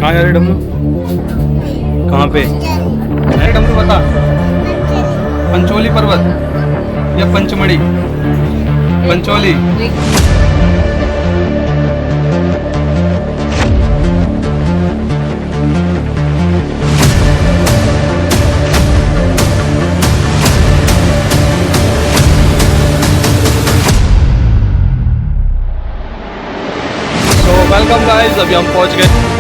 कहाँ जा रहे डम्मू? कहाँ पे? अरे डम्मू बता, पंचोली पर्वत या पंचमढ़ी? पंचोली। वेलकम गाइस, अभी हम पहुंच गए।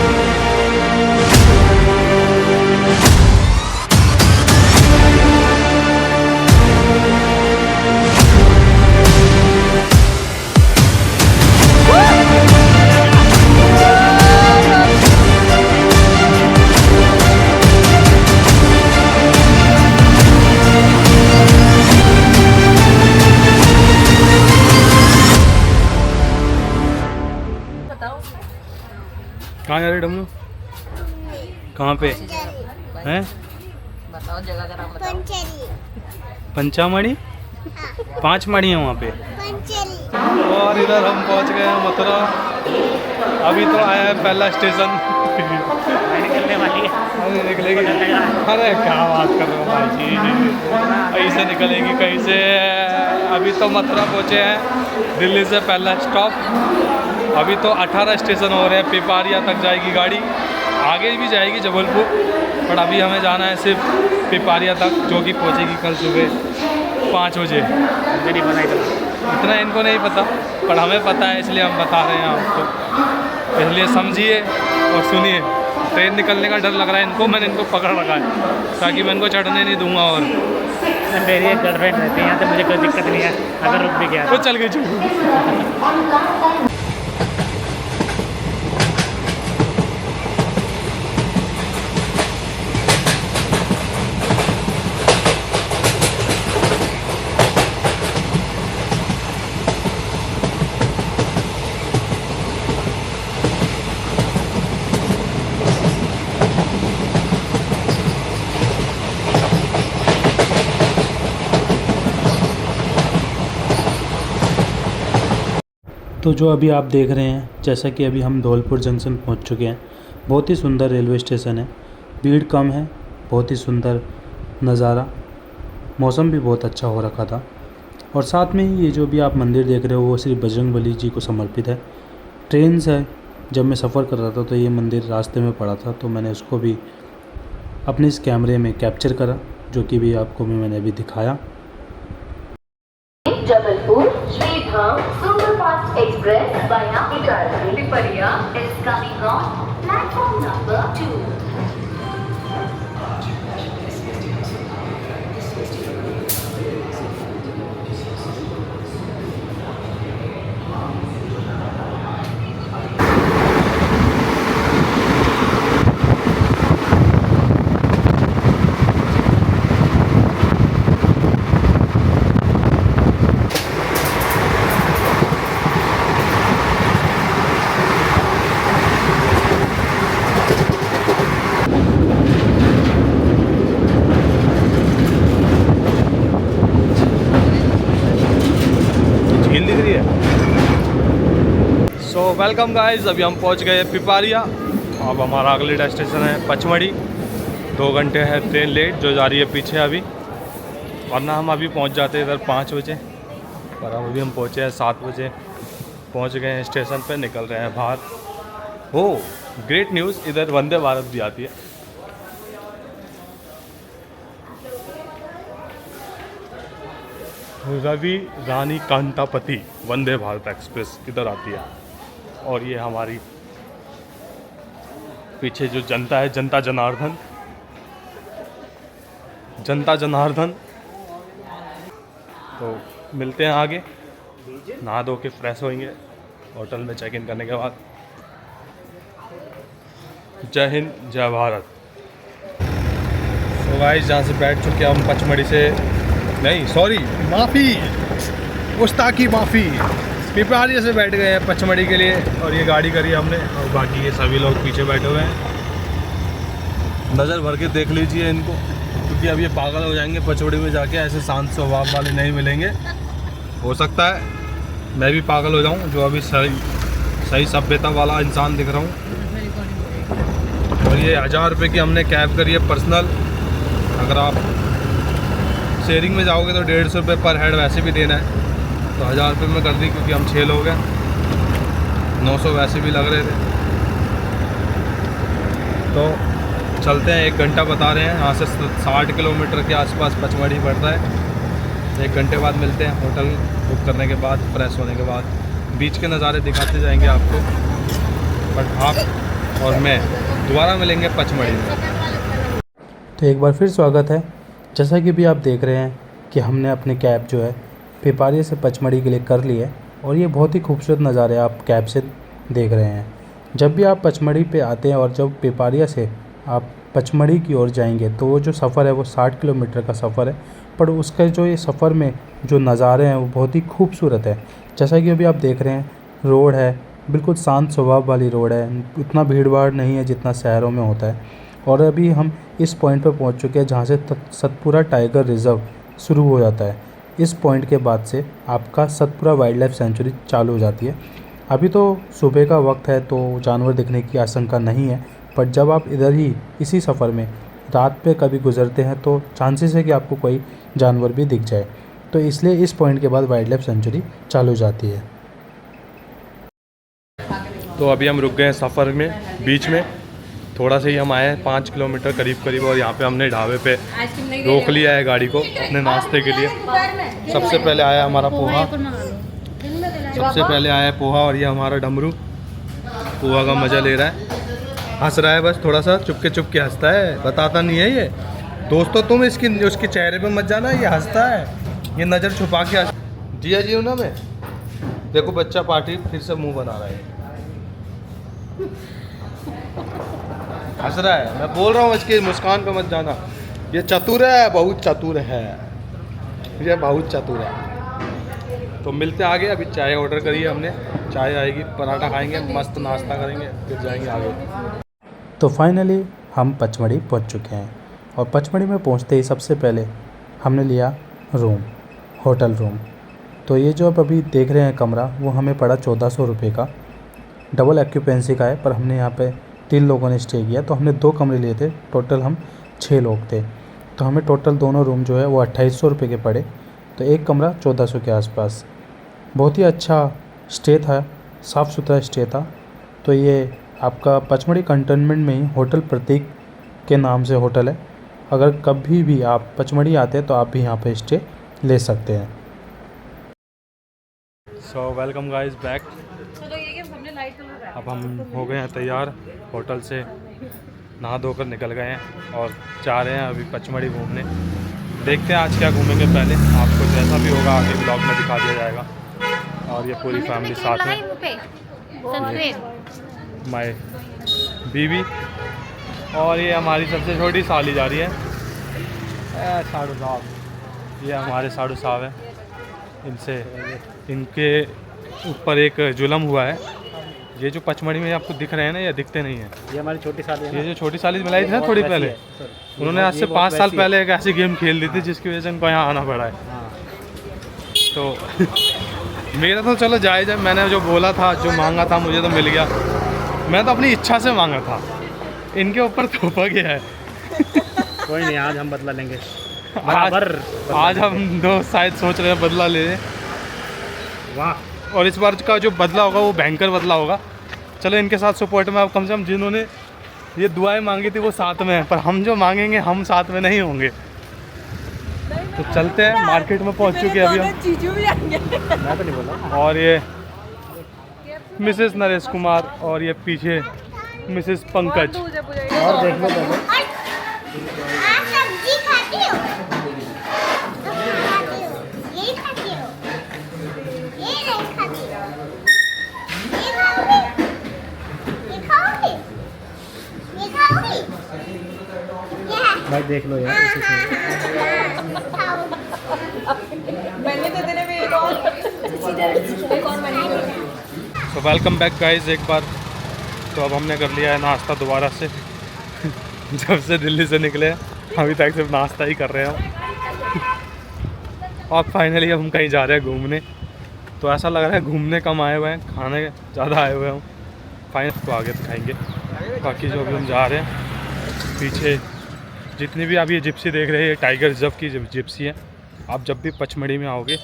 कहाँ जा रहे डम्मू? कहाँ पे हैं? बताओ जगह का नाम बताओ। पंचामढ़ी। 5 मढ़ी है वहाँ पे। और इधर हम पहुँच गए हैं मथुरा। अभी तो आया है पहला स्टेशन। निकलने वाली है। अरे निकलेगी। अरे क्या बात कर रहे हो भाई जी, कहीं से निकलेंगी कहीं से। अभी तो मथुरा पहुँचे हैं, दिल्ली से पहला स्टॉप। अभी तो 18 स्टेशन हो रहे हैं, पिपारिया तक जाएगी गाड़ी, आगे भी जाएगी जबलपुर, पर अभी हमें जाना है सिर्फ पिपारिया तक, जो कि पहुंचेगी कल सुबह 5 बजे। मुझे नहीं पता इतना इनको नहीं पता, पर हमें पता है, इसलिए हम बता रहे हैं आपको। इसलिए समझिए और सुनिए। ट्रेन निकलने का डर लग रहा है इनको, मैंने इनको पकड़ रखा है ताकि मैं इनको चढ़ने नहीं दूंगा। और मेरी एक गर्लफ्रेंड रहती है यहाँ, तो मुझे कोई दिक्कत नहीं है अगर रुक भी गया तो चल गई। तो जो अभी आप देख रहे हैं, जैसा कि अभी हम धौलपुर जंक्शन पहुंच चुके हैं। बहुत ही सुंदर रेलवे स्टेशन है, भीड़ कम है, बहुत ही सुंदर नज़ारा, मौसम भी बहुत अच्छा हो रखा था। और साथ में ही ये जो भी आप मंदिर देख रहे हो वो श्री बजरंगबली जी को समर्पित है। ट्रेन से जब मैं सफ़र कर रहा था तो ये मंदिर रास्ते में पड़ा था, तो मैंने उसको भी अपने इस कैमरे में कैप्चर करा, जो कि भी आपको मैंने अभी दिखाया। Jabalpur Shridham superfast express via Itarsi Piparia is coming on platform number 2. So welcome guys, अभी हम पहुंच गए पिपारिया। अब हमारा अगले डेस्टिनेशन है पचमढ़ी। 2 घंटे है ट्रेन लेट जो जा रही है पीछे अभी, वरना हम अभी पहुंच जाते इधर 5 बजे, पर अब अभी हम पहुंचे हैं 7 बजे। पहुंच गए हैं स्टेशन पे, निकल रहे हैं बाहर। ओह ग्रेट न्यूज़, इधर वंदे भारत भी आती है। रवि रानी कांटापति वंदे भारत एक्सप्रेस इधर आती है। और ये हमारी पीछे जो जनता है, जनता जनार्दन, जनता जनार्दन। तो मिलते हैं आगे, नहा धो के फ्रेश होंगे होटल में चेक इन करने के बाद। जय हिंद, जय भारत। तो गाइस, जहाँ से बैठ चुके हम पचमढ़ी से, नहीं सॉरी माफ़ी, गुस्ताखी माफ़ी, पिपारिया से बैठ गए हैं पचमढ़ी के लिए। और ये गाड़ी करी हमने, और बाकी ये सभी लोग पीछे बैठे हुए हैं। नज़र भर के देख लीजिए इनको, क्योंकि अब ये पागल हो जाएंगे पचमढ़ी में जाके। ऐसे शांत स्वभाव वाले नहीं मिलेंगे। हो सकता है मैं भी पागल हो जाऊं, जो अभी सही सभ्यता वाला इंसान दिख रहा हूं। ये 1000 रुपये की हमने कैब करी है पर्सनल। अगर आप शेयरिंग में जाओगे तो 150 रुपये पर हेड वैसे भी देना है, तो 1000 रुपये में कर दी क्योंकि हम 6 लोग हैं। 900 वैसे भी लग रहे थे। तो चलते हैं, 1 घंटा बता रहे हैं, यहाँ से 60 किलोमीटर के आसपास पचमढ़ी पड़ता है। 1 घंटे बाद मिलते हैं होटल बुक करने के बाद, फ्रेश होने के बाद। बीच के नज़ारे दिखाते जाएंगे आपको, बट आप और मैं दोबारा मिलेंगे पचमढ़ी में। तो एक बार फिर स्वागत है। जैसा कि भी आप देख रहे हैं कि हमने अपनी कैब जो है पिपारिया से पचमढ़ी के लिए कर ली है, और ये बहुत ही खूबसूरत नज़ारे आप कैब से देख रहे हैं। जब भी आप पचमढ़ी पे आते हैं और जब पिपारिया से आप पचमढ़ी की ओर जाएंगे तो वो जो सफ़र है वो 60 किलोमीटर का सफ़र है, पर उसका जो ये सफ़र में जो नज़ारे हैं वो बहुत ही खूबसूरत है। जैसा कि अभी आप देख रहे हैं, रोड है बिल्कुल शांत स्वभाव वाली रोड है, इतना भीड़ भाड़ नहीं है जितना शहरों में होता है। और अभी हम इस पॉइंट पर पहुंच चुके हैं जहां से सतपुरा टाइगर रिज़र्व शुरू हो जाता है। इस पॉइंट के बाद से आपका सतपुरा वाइल्ड लाइफ सेंचुरी चालू हो जाती है। अभी तो सुबह का वक्त है तो जानवर दिखने की आशंका नहीं है, पर जब आप इधर ही इसी सफ़र में रात पे कभी गुज़रते हैं तो चांसेस है कि आपको कोई जानवर भी दिख जाए। तो इसलिए इस पॉइंट के बाद वाइल्ड लाइफ सेंचुरी चालू हो जाती है। तो अभी हम रुक गए हैं सफ़र में बीच में, थोड़ा सा ही हम आए हैं 5 किलोमीटर करीब, और यहाँ पे हमने ढाबे पे रोक लिया है गाड़ी को अपने नाश्ते के लिए। सबसे पहले आया हमारा पोहा, और ये हमारा डमरू पोहा का मज़ा ले रहा है। हंस रहा है बस, थोड़ा सा चुपके चुपके हंसता है, बताता नहीं है ये। दोस्तों तुम उसके चेहरे पे मत जाना, ये हंसता है, ये नज़र छुपा के जिया जी ना मैं। देखो बच्चा पार्टी फिर से मुंह बना रहा है, हंस रहा है। मैं बोल रहा हूँ इसकी मुस्कान पे मत जाना, ये चतुर है, बहुत चतुर है, ये बहुत चतुर है। तो मिलते आगे। अभी चाय ऑर्डर करी है हमने, चाय आएगी, पराठा खाएंगे, मस्त नाश्ता करेंगे, फिर जाएंगे आगे। तो फाइनली हम पचमढ़ी पहुंच चुके हैं, और पचमढ़ी में पहुंचते ही सबसे पहले हमने लिया रूम, होटल रूम। तो ये जो आप अभी देख रहे हैं कमरा, वो हमें पड़ा 1400 रुपये का, डबल ऑक्यूपेंसी का है, पर हमने यहाँ पे 3 लोगों ने स्टे किया, तो हमने 2 कमरे लिए थे। टोटल हम 6 लोग थे, तो हमें टोटल दोनों रूम जो है वो 2800 रुपये के पड़े। तो एक कमरा 1400 के आसपास। बहुत ही अच्छा स्टे था, साफ़ सुथरा स्टे था। तो ये आपका पचमढ़ी कंटोनमेंट में ही होटल प्रतीक के नाम से होटल है। अगर कभी भी आप पचमढ़ी आते हैं तो आप भी यहाँ पे स्टे ले सकते हैं। सो वेलकम गाइस बैक। अब हम हो गए हैं तैयार, होटल से नहा धोकर निकल गए हैं और जा रहे हैं अभी पचमढ़ी घूमने। देखते हैं आज क्या घूमेंगे, पहले आपको जैसा भी होगा आगे ब्लॉग में दिखा दिया जाएगा। और ये पूरी फैमिली साथ में, माय बीवी और ये हमारी सबसे छोटी साली जा रही है, साड़ू साहब। ये हमारे साड़ू साहब हैं, इनके ऊपर एक जुल्म हुआ है। ये जो पचमढ़ी में आपको दिख रहे हैं ना, ये दिखते नहीं है। ये हमारी छोटी साली है, ये जो छोटी साली मिलाई थी ना थोड़ी पहले, उन्होंने आज से 5 साल पहले एक ऐसी गेम खेल ली थी जिसकी वजह से उनको यहाँ आना पड़ा है। तो मेरा तो चलो जायज़ है, मैंने जो बोला था, जो मांगा था मुझे तो मिल गया। मैं तो अपनी इच्छा से मांगा था, इनके ऊपर थोपा गया है। कोई नहीं, आज हम बदला लेंगे। आज हम दोस्त शायद सोच रहे हैं बदला ले लें। वाह। और इस बार का जो बदला होगा वो भयंकर बदला होगा। चलो इनके साथ सपोर्ट में, अब कम से कम जिन्होंने ये दुआएं मांगी थी वो साथ में हैं, पर हम जो मांगेंगे हम साथ में नहीं होंगे। तो चलते हैं, मार्केट में पहुंच चुके हैं अभी हम। मैं तो नहीं बोला। और ये मिसेस नरेश कुमार और ये पीछे मिसेस पंकज। और देख लो पहले। आप सब्जी खाती हो? यही खाती हो? ये नहीं खाती हो? ये खाओगी? ये खाओगी? ये खाओगी? भाई देख लो यार, इसी से। मैंने तो तेरे में एक और बनाई। तो वेलकम बैक गाइस एक बार। तो अब हमने कर लिया है नाश्ता दोबारा से। जब से दिल्ली से निकले अभी तक सिर्फ नाश्ता ही कर रहे हैं। और फाइनली अब हम कहीं जा रहे हैं घूमने। तो ऐसा लग रहा है घूमने कम आए हुए हैं, खाने ज़्यादा आए हुए हैं। फाइनल तो आगे दिखाएंगे। बाकी जो अभी हम जा रहे हैं पीछे जितनी भी आप ये जिप्सी देख रहे हैं टाइगर रिजर्व की जिप्सी है। आप जब भी पचमढ़ी में आओगे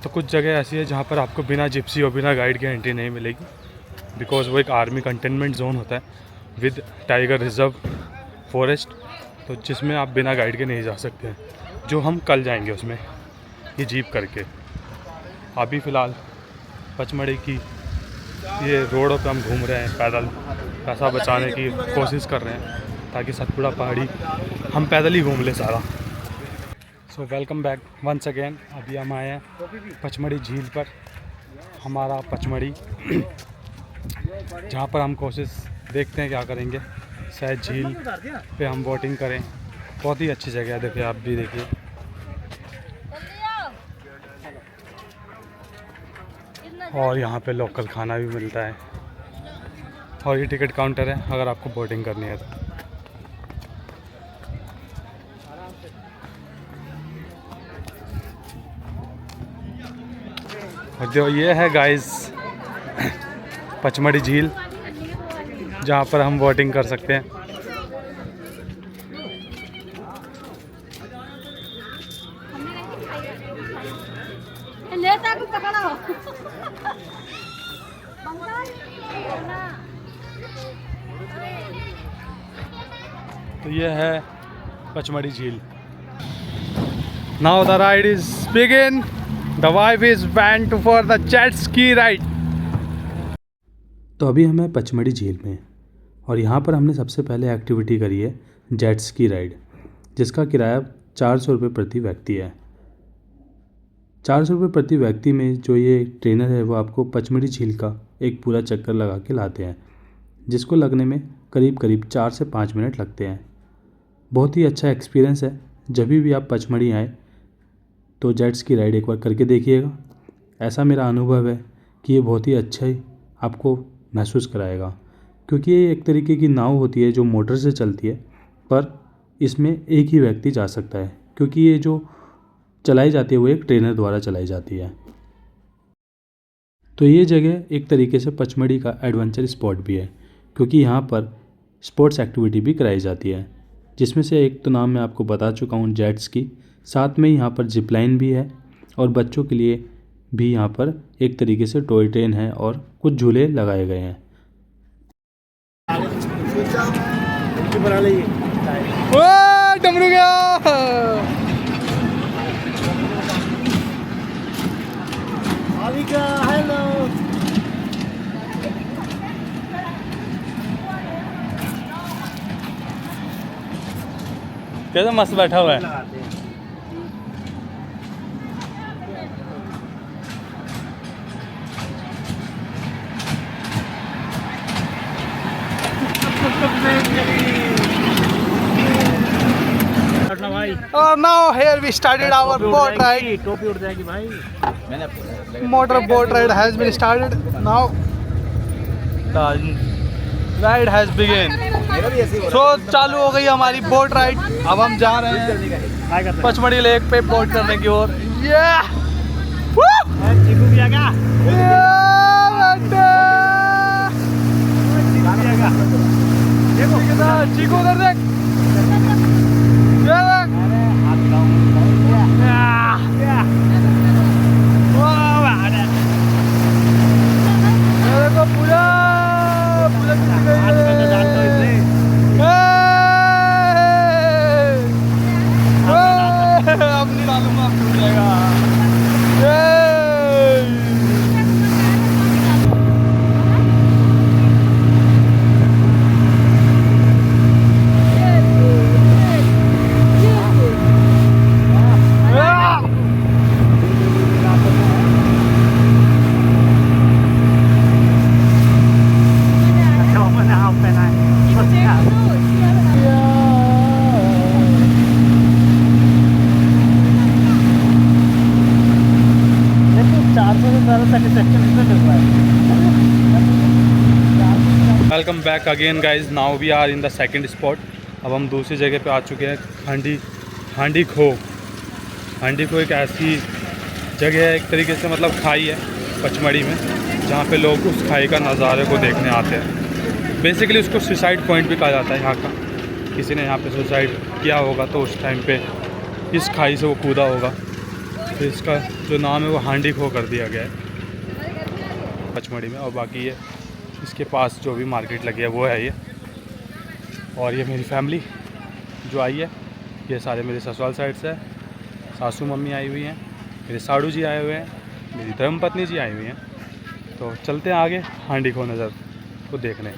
तो कुछ जगह ऐसी है जहाँ पर आपको बिना जिप्सी और बिना गाइड के एंट्री नहीं मिलेगी, बिकॉज़ वो एक आर्मी कंटेनमेंट जोन होता है विद टाइगर रिजर्व फॉरेस्ट, तो जिसमें आप बिना गाइड के नहीं जा सकते हैं, जो हम कल जाएंगे उसमें ये जीप करके। अभी फ़िलहाल पचमढ़ी की ये रोडों पे हम घूम रहे हैं, पैदल पैसा बचाने की कोशिश कर रहे हैं ताकि सतपुड़ा पहाड़ी हम पैदल ही घूम ले सारा। So welcome back once again. अभी हम आए हैं पचमढ़ी झील पर, हमारा पचमढ़ी, जहाँ पर हम कोशिश देखते हैं क्या करेंगे, शायद झील पे हम बोटिंग करें। बहुत ही अच्छी जगह है, देखिए आप भी देखिए। और यहाँ पे लोकल खाना भी मिलता है और ये टिकट काउंटर है अगर आपको बोटिंग करनी है तो। और जो ये है गाइस पचमढ़ी झील, जहाँ पर हम बोटिंग कर सकते हैं। तो ये है पचमढ़ी झील। Now the ride is begin. The wife is went for the jet ski ride. तो अभी हमें पचमढ़ी झील में, और यहाँ पर हमने सबसे पहले एक्टिविटी करी है जेट स्की राइड, जिसका किराया 400 रुपये प्रति व्यक्ति है। 400 रुपये प्रति व्यक्ति में जो ये ट्रेनर है वो आपको पचमढ़ी झील का एक पूरा चक्कर लगा के लाते हैं, जिसको लगने में करीब करीब 4 से 5 मिनट लगते हैं। बहुत ही अच्छा एक्सपीरियंस है। जब भी आप पचमढ़ी आए तो जेट स्की राइड एक बार करके देखिएगा। ऐसा मेरा अनुभव है कि ये बहुत ही अच्छा ही आपको महसूस कराएगा, क्योंकि ये एक तरीके की नाव होती है जो मोटर से चलती है, पर इसमें एक ही व्यक्ति जा सकता है, क्योंकि ये जो चलाई जाती है वो एक ट्रेनर द्वारा चलाई जाती है। तो ये जगह एक तरीके से पचमढ़ी का एडवेंचर स्पॉट भी है, क्योंकि यहाँ पर स्पोर्ट्स एक्टिविटी भी कराई जाती है, जिसमें से एक तो नाम मैं आपको बता चुका हूँ जेट स्की, साथ में यहाँ पर जिप लाइन भी है और बच्चों के लिए भी यहाँ पर एक तरीके से टॉय ट्रेन है और कुछ झूले लगाए गए हैं। डमरू गया। कैसा मस्त बैठा हुआ है। Now here we started our boat ride. टोपी उड़ जाएगी भाई। Motor boat ride has been started. Now the ride has begun. So चालू हो गई हमारी बोट राइड। अब हम जा रहे हैं पचमढ़ी लेक पे बोट करने की ओर। चीकू भी आ गया। देखो कितना चीकू उधर देख। अब नहीं डालूंगा, अब टूट जाएगा। Welcome back again guys. Now we are in the second spot. अब हम दूसरी जगह पे आ चुके हैं, हांडी खो। हांडी खो एक ऐसी जगह है, एक तरीके से मतलब खाई है पचमढ़ी में, जहाँ पे लोग उस खाई का नज़ारे को देखने आते हैं। बेसिकली उसको सुसाइड पॉइंट भी कहा जाता है यहाँ का, किसी ने यहाँ पे सुसाइड किया होगा तो उस टाइम पे इस खाई से वो कूदा होगा, तो इसका जो नाम है वो हांडी खो कर दिया गया है पचमढ़ी में। और बाकी ये इसके पास जो भी मार्केट लगी है वो है ये। और ये मेरी फैमिली जो आई है, ये सारे मेरे ससुराल साइड से है। सासू मम्मी आई हुई हैं, मेरे साड़ू जी आए हुए हैं, मेरी धर्मपत्नी जी आई हुई हैं। तो चलते हैं आगे हांडी खो नज़र को देखने।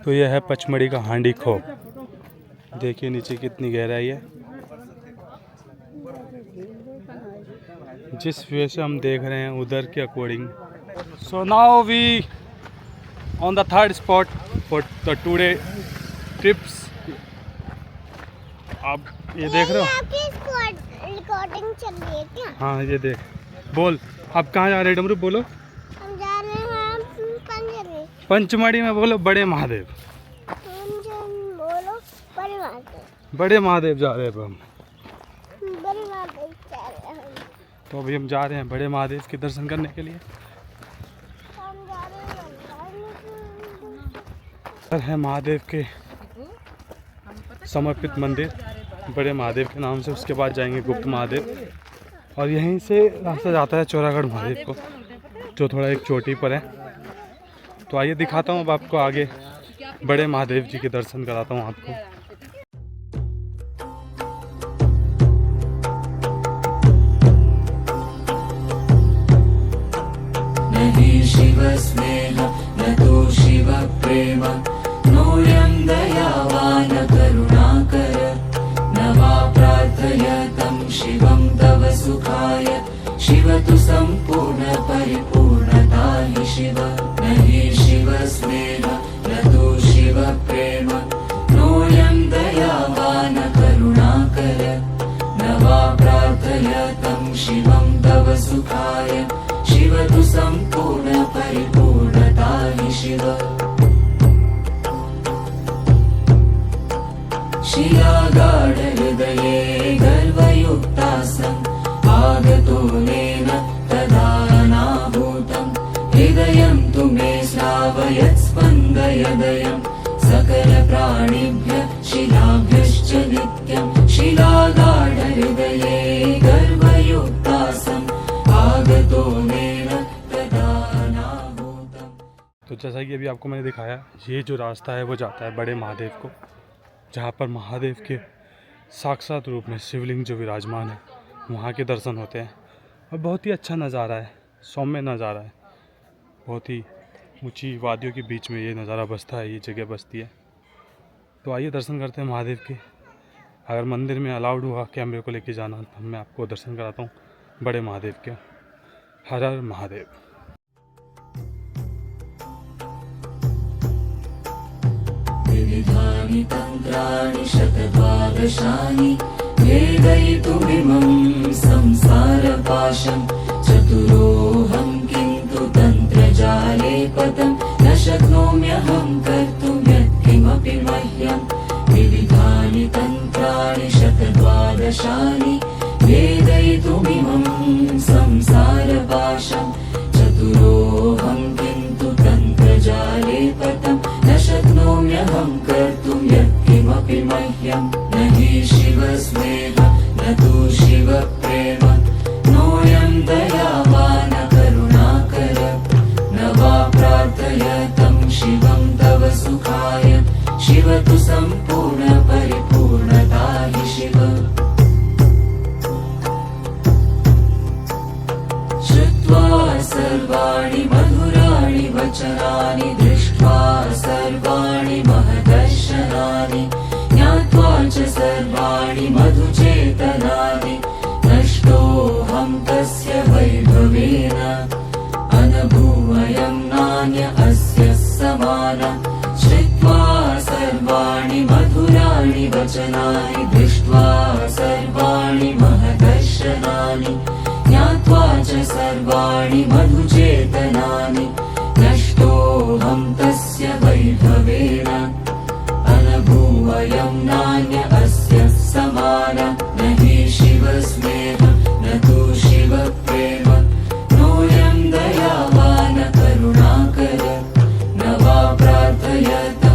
तो यह है पचमढ़ी का हांडी खो। देखिए नीचे कितनी गहराई है। जिस वे से हम देख रहे हैं उधर के according. So now we on the third spot for the today trips. आप ये देख रहे हो? आपकी रिकॉर्डिंग चल रही है क्या? हाँ ये देख। बोल आप कहाँ जा रहे हैं डमरू? बोलो। हम जा रहे हैं पंचमढ़ी। पंचमढ़ी में बोलो बड़े महादेव। बोलो बड़े महादेव। बड़े महादेव जा रहे हैं अब हम। बड़े महादेव जा रहे हैं। तो अभी हम जा रहे हैं बड़े महादेव के दर्शन करने के लिए। हम जा रहे हैं है महादेव के समर्पित मंदिर बड़े महादेव के नाम से। उसके बाद जाएंगे गुप्त महादेव और यहीं से रास्ता जाता है चौरागढ़ महादेव को, जो थोड़ा एक चोटी पर है। तो आइए दिखाता हूँ अब आपको आगे बड़े महादेव जी के दर्शन कराता हूँ आपको। नहीं शिव स्नेह न तो शिव प्रेम नोऽयं दयावान करुणाकर न वा प्रार्थयतं शिवं तव सुखाय शिव तु सम्पूर्ण परिपूर्णता हि शिव। नहि शिव स्नेह न तो शिव प्रेम नोऽयं दयावान करुणाकर न वा प्रार्थयतं शिवं तव सुखाय शिव तु सम्पूर्ण परिपूर्णता हि शिव। शिलागाढ हृदये गर्वयुक्तासम् आगतोनेन तदानाहूतं हृदयं तु मे श्रावयत् स्पन्दयदयं सकलप्राणिभ्यः शिलाभ्यश्च नित्यं। शिलागाढ हृदये गर्वयुक्तासम् आगतोनेन तदानाहूतं। तो जैसा कि अभी आपको मैंने दिखाया, ये जो रास्ता है वो जाता है बड़े महादेव को, जहाँ पर महादेव के साक्षात रूप में शिवलिंग जो विराजमान है वहाँ के दर्शन होते हैं। और बहुत ही अच्छा नज़ारा है, सौम्य नज़ारा है। बहुत ही ऊंची वादियों के बीच में ये नज़ारा बसता है, ये जगह बसती है। तो आइए दर्शन करते हैं महादेव के। अगर मंदिर में अलाउड हुआ कैमरे को लेके जाना तो मैं आपको दर्शन कराता हूँ बड़े महादेव के। हर हर महादेव। विविधानि तन्त्राणि शतद्वादशानि भेदयितुमिमं संसारपाशं चतुरोऽहं किन्तु तन्त्रजाले पतं न शक्नोम्यहं कर्तुं यत्किमपि मह्यं। विविधानि तन्त्राणि शतद्वादशानि भेदयितुमिमं संसारपाशं चतुरोऽहं किन्तु तन्त्रजाले पतं न शक्नोम्यहं कर्तुं यत्किमपि मह्यं। नहि शिव स्नेह न तु शिव प्रेम नोऽयं दयावान करुणाकर न वा प्रार्थयतं शिवं तव सुखाय शिव तु सम्पूर्ण परिपूर्णता हि शिव। श्रुत्वा सर्वाणि मधुराणि वचनानि दृष्ट्वा सर्वाणि महदर्शनानि ज्ञात्वा च सर्वाणि मधुचेतनानि नष्टोऽहं तस्य वैभवेन अनभूवयं नान्य अस्य समानम्। श्रुत्वा सर्वाणि मधुराणि वचनानि दृष्ट्वा सर्वाणि महदर्शनानि ज्ञात्वा च सर्वाणि मधुचेतनानि नष्टोऽहं तस्य वैभवेन अनभूवयं नान्य अस्य समानम्। नहि शिव स्नेह न तु शिव प्रेम नोऽयं दयावान करुणाकर न वा प्रार्थयतं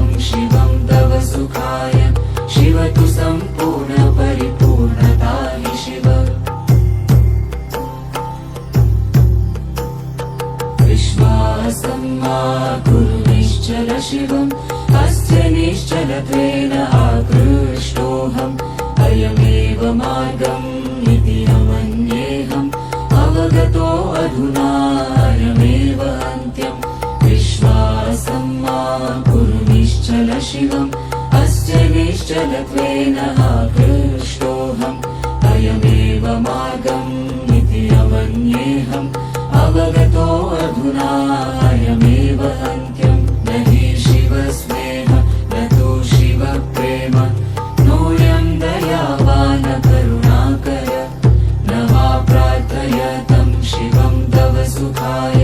नीश्चलत्वेन आकृष्टोऽहम् अयमेव मार्गम् इति अमन्येऽहम् अवगतो अधुना अयमेव अन्त्यम् विश्वासं मा कुरु निश्चल शिवम् अस्य निश्चलत्वेन आकृष्टोऽहम् अयमेव मार्गम् इति अमन्येऽहम् अवगतो अधुना अयमेव अन्त्यम् न हि शिवस्नेह न तु शिवप्रेम नोऽयं दयावान् करुणाकर न वा प्रार्थयतं शिवं तव सुखाय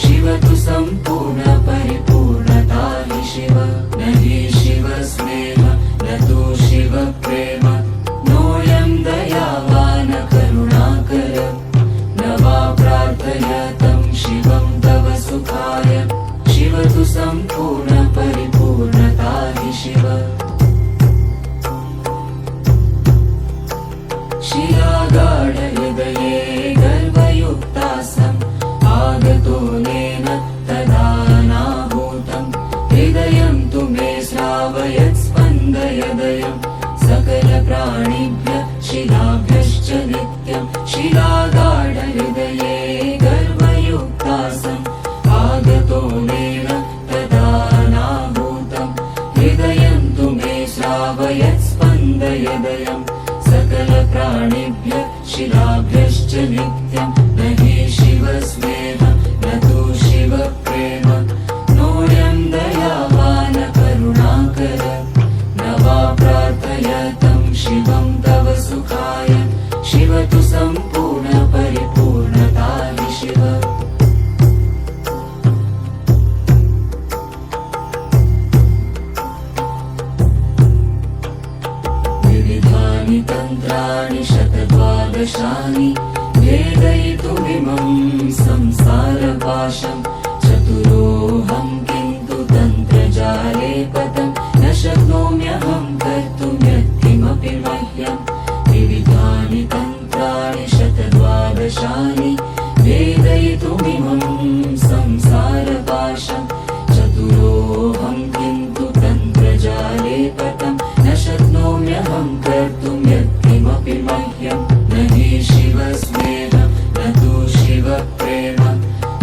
शिव तु सम्पूर्ण परिपूर्णता हि शिव न हि शिवस्नेह न तु शिवप्रेम नोऽयं दयावान् करुणाकर न वा प्रार्थयतं शिवं तव सुखाय शिव तु सम्पूर्ण परिपूर्णता हि शिव शिलागाढहृदये गर्वयुक्तासम् आगतो नेन तदा नाहूतम् हृदयं तु मे श्रावयत् स्पन्दयदयम् सकलप्राणिभ्य शिलाभ्यश्च नित्यम् शिलागाढहृदये गर्वयुक्तासम् आगतो नेन तदा नाहूतम् हृदयं तु मे श्रावयत् स्पन्दयदयम् सकलप्राणिभ्य शिलाभ्यश्च नित्यम् न हि शिवस्नेह न तु शिवप्रेम नोऽयं दयावान् करुणाकर न वा प्रार्थयतं शिवं तव सुखाय शिव तु सम्पूर्ण परिपूर्णता हि शिव विविधानि तन्त्राणि शतद्वादशानि भेदयितुमिमं संसारपाशम् चतुरोऽहं किन्तु तन्त्रजाले पतन् न शक्नोम्यहं कर्तुं यत्किमपि मह्यम् विविधानि तन्त्राणि शतद्वादशानि भेदयितुमिमं संसारपाशम् चतुरोऽहं किन्तु तन्त्रजाले पतन् न शक्नोम्यहं कर्तुं यत्किमपि मह्यम् न हि शिवस्नेह न तु शिवप्रेम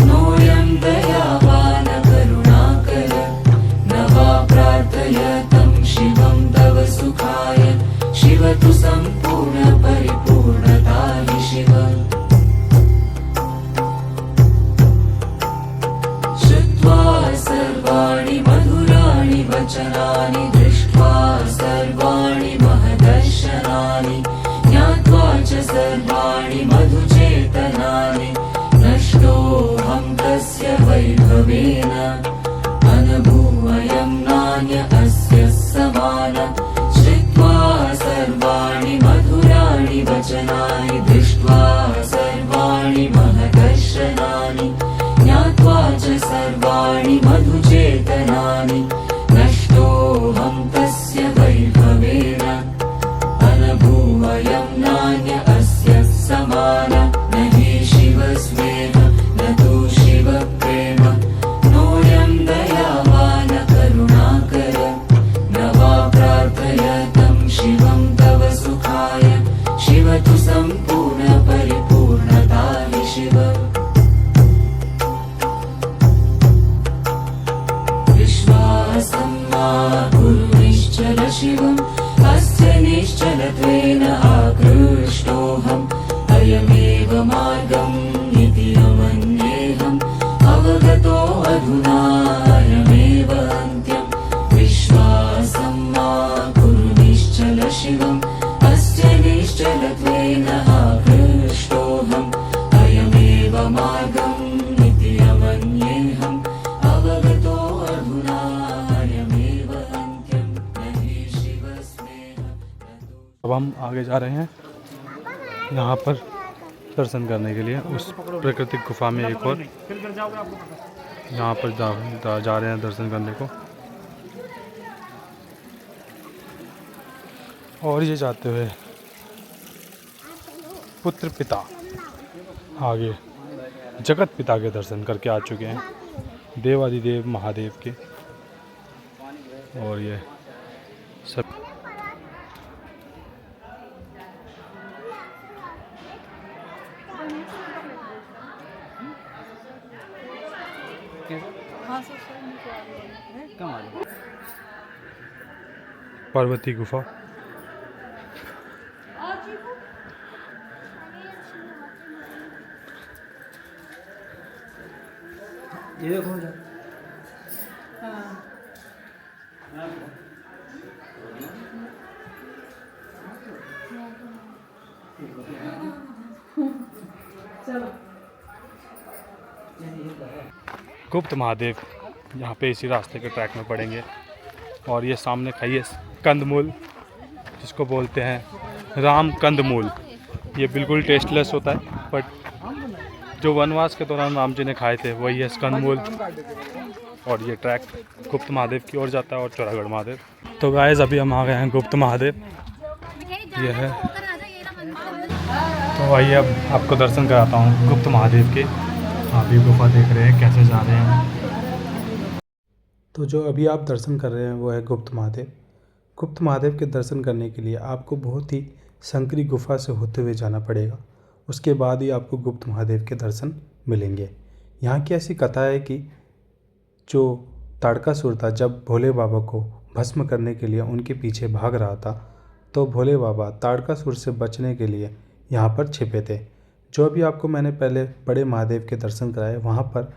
नोऽयं दयावान् करुणाकर न वा प्रार्थयतं शिवं तव सुखाय शिव तु सम्पूर्ण परिपूर्णता हि शिव श्रुत्वा सर्वाणि मधुराणि वचनानि दृष्ट्वा सर्वाणि महदर्शनानि ज्ञात्वा च सर्वाणि मधुचेतनानि नष्टोऽहं तस्य वैभवेन अनुभूवयं नान्य अस्य समान श्रुत्वा सर्वाणि मधुराणि वचनानि दृष्ट्वा सर्वाणि महदर्शनानि ज्ञात्वा च सर्वाणि मधुचेतनानि नष्टोऽहं तस्य वैभवेन अनुभूवयं नान्य अस्य समान न हि शिवस्नेह न तु शिवप्रेम नोऽयं दयावान् करुणाकर न वा प्रार्थयतं शिवं तव सुखाय शिव तु सम्पूर्ण परिपूर्णता हि शिव विश्वासं मा कुरु निश्चल शिवम् अस्य निश्चलत्वेन आकृष्टोऽहम् अयमेव मार्गम् इति अमन्येऽहम् अवगतो अधुना अयमेव अन्त्यम् विश्वासं मा कुरु निश्चल शिवम् अस्य निश्चलत्वेन आकृष्टोऽहम् अयमेव मार्गम् इति अमन्येऽहम् अवगतो अधुना अयमेव अन्त्यम् न हि शिवस्नेह अब हम आगे जा रहे हैं यहाँ पर दर्शन करने के लिए उस प्राकृतिक गुफा में एक और यहाँ पर जा रहे हैं दर्शन करने को। और ये जाते हुए पुत्र पिता आगे जगत पिता के दर्शन करके आ चुके हैं, देवादिदेव महादेव के। और ये सब पार्वती गुफा। गुप्त महादेव यहाँ पे इसी रास्ते के ट्रैक में पड़ेंगे। और ये सामने खाइए कंदमूल, जिसको बोलते हैं राम कंदमूल। ये बिल्कुल टेस्टलेस होता है, बट जो वनवास के दौरान राम जी ने खाए थे वही है कंदमूल। और ये ट्रैक गुप्त महादेव की ओर जाता है और चौरागढ़ महादेव। तो गाइस अभी हम आ गए हैं गुप्त महादेव, ये है। तो आइए अब आपको दर्शन कराता हूँ गुप्त महादेव के। आप ये गुफा देख रहे हैं कैसे जा रहे हैं। तो जो अभी आप दर्शन कर रहे हैं वो है गुप्त महादेव। गुप्त महादेव के दर्शन करने के लिए आपको बहुत ही संकरी गुफा से होते हुए जाना पड़ेगा। उसके बाद ही आपको गुप्त महादेव के दर्शन मिलेंगे। यहाँ की ऐसी कथा है कि जो ताड़कासुर था, जब भोले बाबा को भस्म करने के लिए उनके पीछे भाग रहा था, तो भोले बाबा ताड़कासुर से बचने के लिए यहाँ पर छिपे थे। जो अभी आपको मैंने पहले बड़े महादेव के दर्शन कराए, वहाँ पर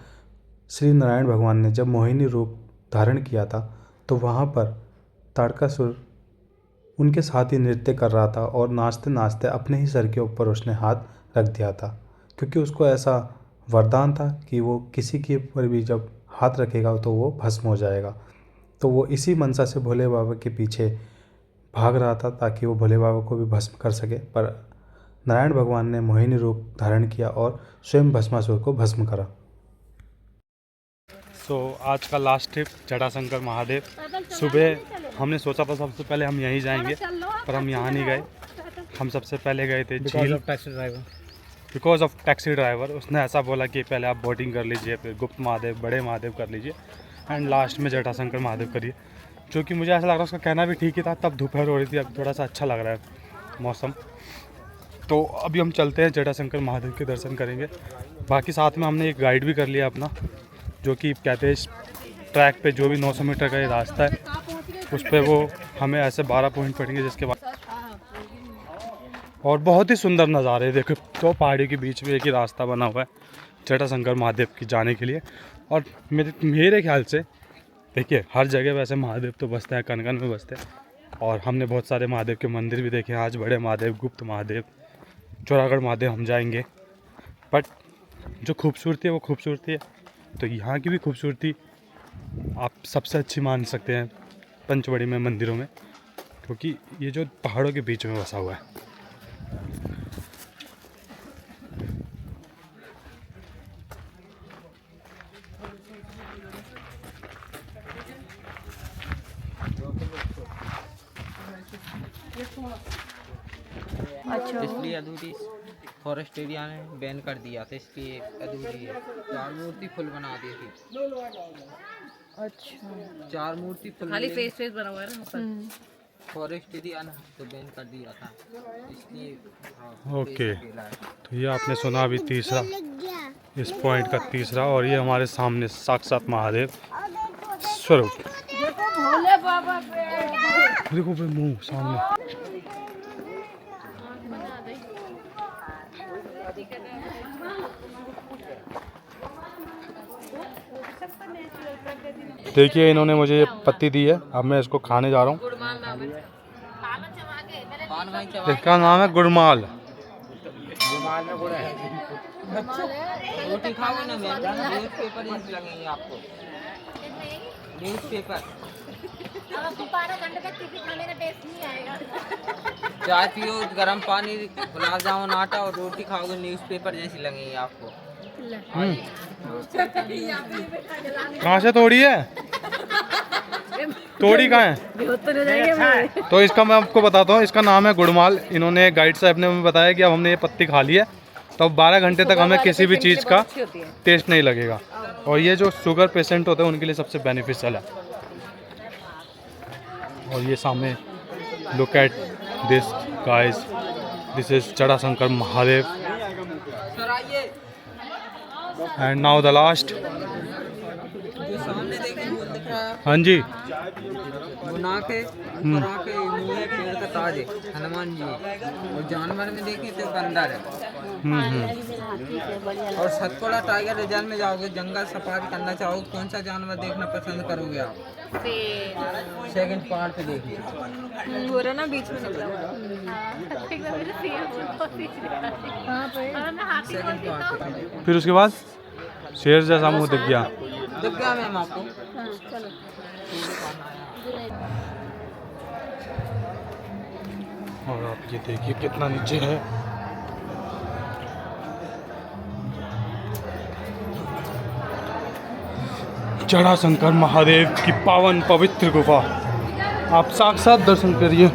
श्री नारायण भगवान ने जब मोहिनी रूप धारण किया था, तो वहाँ पर ताड़कासुर उनके साथ ही नृत्य कर रहा था और नाचते नाचते अपने ही सर के ऊपर उसने हाथ रख दिया था, क्योंकि उसको ऐसा वरदान था कि वो किसी के ऊपर भी जब हाथ रखेगा तो वो भस्म हो जाएगा। तो वो इसी मनसा से भोले बाबा के पीछे भाग रहा था ताकि वो भोले बाबा को भी भस्म कर सके। पर नारायण भगवान ने मोहिनी रूप धारण किया और स्वयं भस्मासुर को भस्म करा। आज का लास्ट ट्रिप जटाशंकर महादेव। सुबह हमने सोचा था सबसे पहले हम यहीं जाएंगे, पर हम यहाँ नहीं गए। हम सबसे पहले गए थे झील। बिकॉज ऑफ टैक्सी ड्राइवर, उसने ऐसा बोला कि पहले आप बोटिंग कर लीजिए, फिर गुप्त महादेव, बड़े महादेव कर लीजिए, एंड लास्ट में जटाशंकर महादेव करिए। जो कि मुझे ऐसा लग रहा है उसका कहना भी ठीक ही था। तब दोपहर हो रही थी, अब थोड़ा सा अच्छा लग रहा है मौसम। तो अभी हम चलते हैं जटाशंकर महादेव के दर्शन करेंगे। बाकी साथ में हमने एक गाइड भी कर लिया अपना, जो कि कहते हैं इस ट्रैक पे जो भी 900 मीटर का ये रास्ता है, उस पर वो हमें ऐसे 12 पॉइंट पड़ेंगे, जिसके बाद और बहुत ही सुंदर नज़ारे। देखो तो पहाड़ी के बीच में एक ही रास्ता बना हुआ है जटाशंकर महादेव की जाने के लिए। और मेरे ख्याल से देखिए हर जगह वैसे महादेव तो बसते हैं, कन कन में बसते हैं, और हमने बहुत सारे महादेव के मंदिर भी देखे हैं। आज बड़े महादेव, गुप्त महादेव, चौरागढ़ महादेव हम जाएंगे। बट जो खूबसूरती है वो खूबसूरती है। तो यहाँ की भी खूबसूरती आप सबसे अच्छी मान सकते हैं पंचवड़ी में मंदिरों में, क्योंकि ये जो पहाड़ों के बीच में बसा हुआ है। इसलिए अधूरी फॉरेस्ट एरिया ने बैन कर दिया था, इसलिए अधूरी है। 4 मूर्ति फुल बना दी थी। अच्छा, 4 मूर्ति फुल खाली फेस बना हुआ है ना। फॉरेस्ट एरिया ना तो बैन कर दिया था, इसलिए ओके। तो ये आपने सुना अभी तीसरा, इस पॉइंट का तीसरा, और ये हमारे सामने साक्षात महादेव स्वरूप। देखो भाई मुँह सामने। देखिए इन्होंने मुझे ये पत्ती दी है, अब मैं इसको खाने जा रहा हूँ। इसका नाम है गुड़माल। रोटी खाओगे ना मैम, न्यूज़पेपर लगेंगे आपको, न्यूज़पेपर। चाय पियो, गर्म पानी, गुलाब जामुन, आटा और रोटी खाओगे, न्यूज़पेपर जैसी लगेंगी आपको। कहाँ से तोड़ी है? तोड़ी कहाँ है? तो इसका मैं आपको बताता हूँ, इसका नाम है गुड़माल। इन्होंने गाइड साहब ने हमें बताया कि अब हमने ये पत्ती खा ली है तो अब 12 घंटे तक हमें किसी भी चीज़ का टेस्ट नहीं लगेगा। और ये जो शुगर पेशेंट होते हैं उनके लिए सबसे बेनिफिशियल है। और ये सामने look at this guys, this is Jatashankar Mahadev. And now the last. जो सामने देखें वो दिख रहा है, हाँ जी, वो नाक है, ऊपर आँख है, मुँह है, पेड़ का ताज है, हनुमान जी। और जानवर में देखें तो बंदर है। और सतपुड़ा टाइगर रिजर्व में जाओगे, जंगल सफारी करना चाहोगे, कौन सा जानवर देखना पसंद करोगे आप? सेकंड पार्ट पे देखिए। वो रहा ना बीच में निकला हुआ। सेकंड पार्ट पे फिर उसके बाद शेर जैसा मुंह दिख गया। दिख गया मैम आपको? और आप ये देखिए कितना नीचे है। जटाशंकर महादेव की पावन पवित्र गुफा, आप साक्षात दर्शन करिए।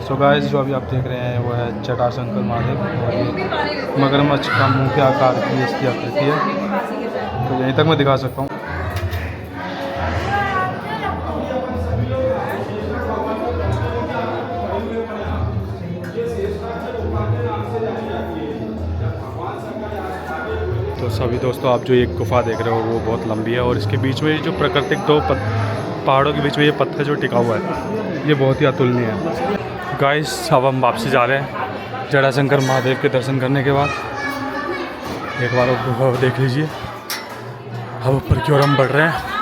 सो गाइस, जो अभी आप देख रहे हैं वो है जटाशंकर महादेव। और ये मगरमच्छ का मुंह के आकार की इसकी आकृति है, तो यहीं तक मैं दिखा सकता हूँ। तो सभी दोस्तों, आप जो ये गुफा देख रहे हो वो बहुत लंबी है, और इसके बीच में जो प्राकृतिक दो पहाड़ों के बीच में ये पत्थर जो टिका हुआ है, ये बहुत ही अतुलनीय है। गाइस, अब हम वापसी जा रहे हैं जटाशंकर महादेव के दर्शन करने के बाद। एक बार गुफा देख लीजिए। अब ऊपर की ओर हम बढ़ रहे हैं।